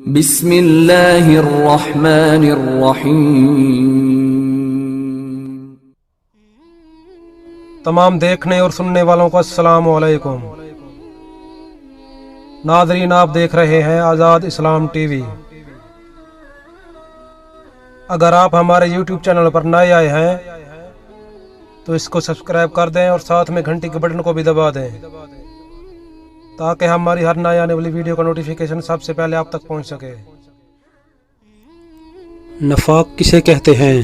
بسم اللہ الرحمن الرحیم۔ تمام دیکھنے اور سننے والوں کو السلام علیکم۔ ناظرین، آپ دیکھ رہے ہیں آزاد اسلام ٹی وی۔ اگر آپ ہمارے یوٹیوب چینل پر نئے آئے ہیں تو اس کو سبسکرائب کر دیں اور ساتھ میں گھنٹی کے بٹن کو بھی دبا دیں تاکہ ہماری ہر نئی آنے والی ویڈیو کا نوٹیفیکیشن سب سے پہلے آپ تک پہنچ سکے۔ نفاق کسے کہتے ہیں؟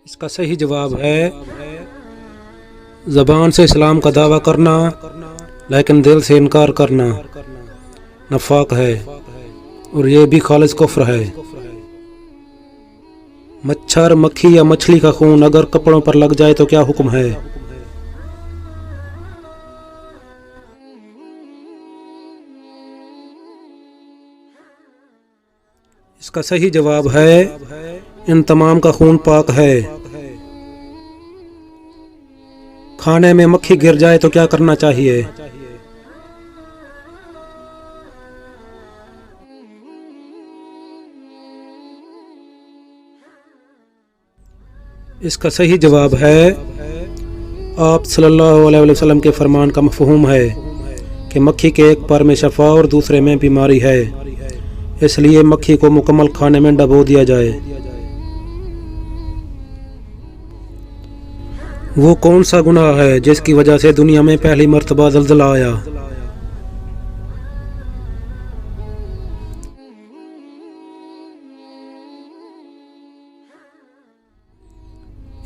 اس کا صحیح جواب ہے زبان سے اسلام کا دعویٰ کرنا لیکن دل سے انکار کرنا نفاق ہے، اور یہ بھی خالص کفر ہے۔ مچھر، مکھی یا مچھلی کا خون اگر کپڑوں پر لگ جائے تو کیا حکم ہے؟ اس کا صحیح جواب ہے ان تمام کا خون پاک ہے۔ کھانے میں مکھی گر جائے تو کیا کرنا چاہیے؟ اس کا صحیح جواب ہے آپ صلی اللہ علیہ وسلم کے فرمان کا مفہوم ہے کہ مکھی کے ایک پر میں شفا اور دوسرے میں بیماری ہے، اس لیے مکھی کو مکمل کھانے میں ڈبو دیا جائے۔ وہ کون سا گناہ ہے جس کی وجہ سے دنیا میں پہلی مرتبہ زلزلہ آیا؟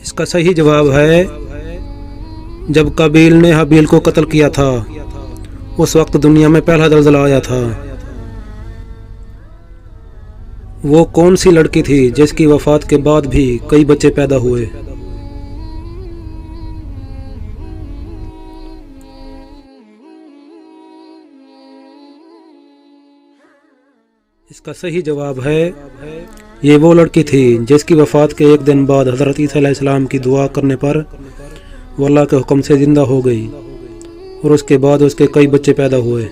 اس کا صحیح جواب ہے جب قابیل نے حابیل کو قتل کیا تھا، اس وقت دنیا میں پہلا زلزلہ آیا تھا۔ وہ کون سی لڑکی تھی جس کی وفات کے بعد بھی کئی بچے پیدا ہوئے؟ اس کا صحیح جواب ہے یہ وہ لڑکی تھی جس کی وفات کے ایک دن بعد حضرت عیسیٰ علیہ السلام کی دعا کرنے پر وہ اللہ کے حکم سے زندہ ہو گئی، اور اس کے بعد اس کے کئی بچے پیدا ہوئے۔